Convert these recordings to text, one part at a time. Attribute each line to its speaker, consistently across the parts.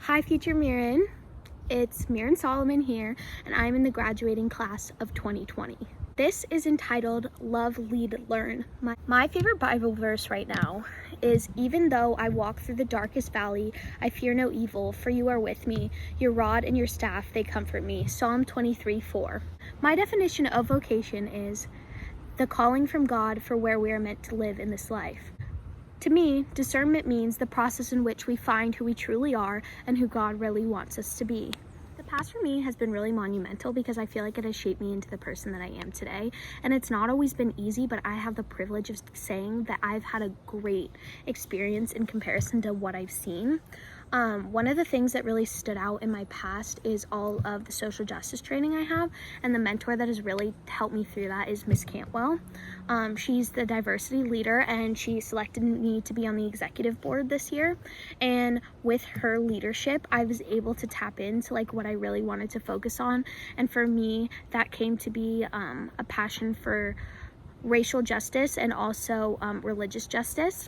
Speaker 1: Hi, future Mirren. It's Mirren Solomon here, and I'm in the graduating class of 2020. This is entitled Love, Lead, Learn. My favorite Bible verse right now is, even though I walk through the darkest valley, I fear no evil, for you are with me. Your rod and your staff, they comfort me. Psalm 23:4. My definition of vocation is the calling from God for where we are meant to live in this life. To me, discernment means the process in which we find who we truly are and who God really wants us to be. The past for me has been really monumental because I feel like it has shaped me into the person that I am today. And it's not always been easy, but I have the privilege of saying that I've had a great experience in comparison to what I've seen. One of the things that really stood out in my past is all of the social justice training I have, and the mentor that has really helped me through that is Miss Cantwell. She's the diversity leader, and she selected me to be on the executive board this year. And with her leadership, I was able to tap into what I really wanted to focus on. And for me, that came to be a passion for racial justice and also religious justice.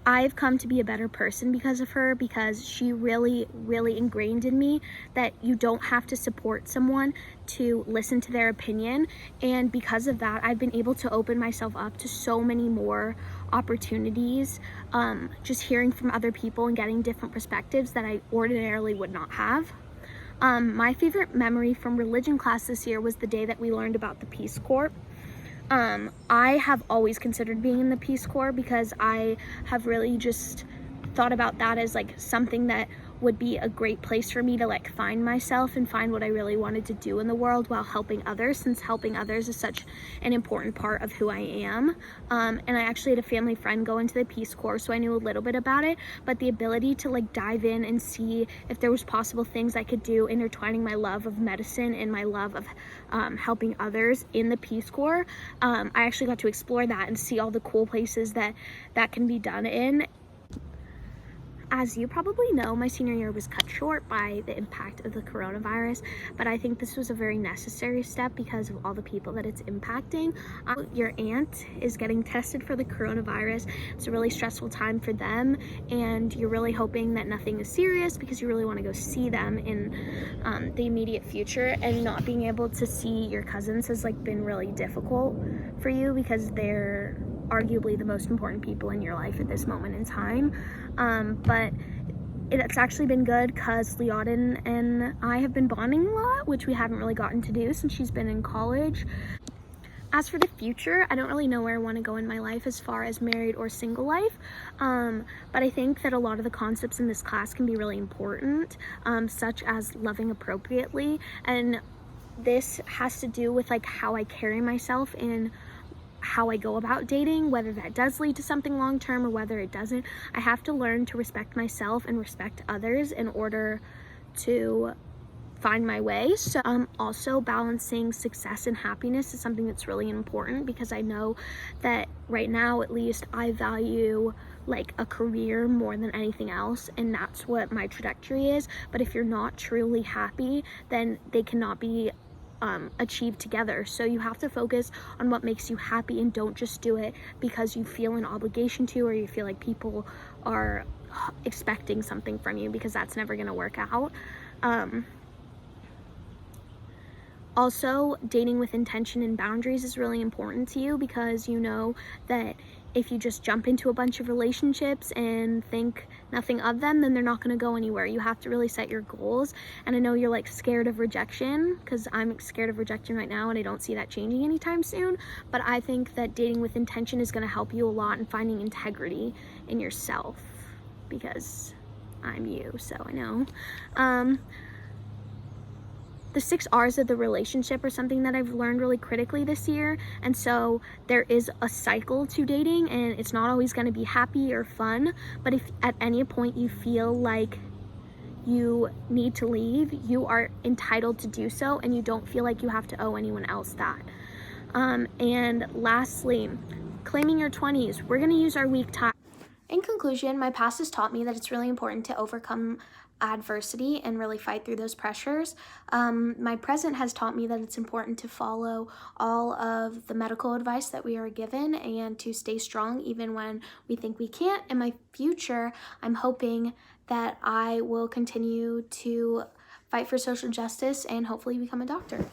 Speaker 1: I've come to be a better person because of her, because she really ingrained in me that you don't have to support someone to listen to their opinion. And because of that, I've been able to open myself up to so many more opportunities, just hearing from other people and getting different perspectives that I ordinarily would not have. My favorite memory from religion class this year was the day that we learned about the Peace Corps. I have always considered being in the Peace Corps because I have really just thought about that as something that would be a great place for me to find myself and find what I really wanted to do in the world while helping others, since helping others is such an important part of who I am. And I actually had a family friend go into the Peace Corps, so I knew a little bit about it, but the ability to dive in and see if there was possible things I could do intertwining my love of medicine and my love of helping others in the Peace Corps, I actually got to explore that and see all the cool places that can be done in. As you probably know, my senior year was cut short by the impact of the coronavirus, but I think this was a very necessary step because of all the people that it's impacting. Your aunt is getting tested for the coronavirus. It's a really stressful time for them, and you're really hoping that nothing is serious because you really want to go see them in the immediate future. And not being able to see your cousins has been really difficult for you because they're arguably the most important people in your life at this moment in time. But it's actually been good because Leodin and I have been bonding a lot, which we haven't really gotten to do since she's been in college. As for the future, I don't really know where I want to go in my life as far as married or single life, but I think that a lot of the concepts in this class can be really important, such as loving appropriately, and this has to do with how I carry myself in how I go about dating, whether that does lead to something long-term or whether it doesn't. I have to learn to respect myself and respect others in order to find my way. So also balancing success and happiness is something that's really important, because I know that right now, at least, I value a career more than anything else, and that's what my trajectory is. But if you're not truly happy, then they cannot be achieved together. So you have to focus on what makes you happy, and don't just do it because you feel an obligation to, or you feel like people are expecting something from you, because that's never going to work out. Also, dating with intention and boundaries is really important to you, because you know that if you just jump into a bunch of relationships and think nothing of them, then they're not going to go anywhere. You have to really set your goals. And I know you're scared of rejection, because I'm scared of rejection right now, and I don't see that changing anytime soon. But I think that dating with intention is going to help you a lot in finding integrity in yourself, because I'm you, so I know. The 6 R's of the relationship are something that I've learned really critically this year. And so there is a cycle to dating, and it's not always going to be happy or fun. But if at any point you feel like you need to leave, you are entitled to do so, and you don't feel like you have to owe anyone else that. And lastly, claiming your 20s. We're going to use our weak time. In conclusion, my past has taught me that it's really important to overcome adversity and really fight through those pressures. My present has taught me that it's important to follow all of the medical advice that we are given and to stay strong even when we think we can't. In my future, I'm hoping that I will continue to fight for social justice and hopefully become a doctor.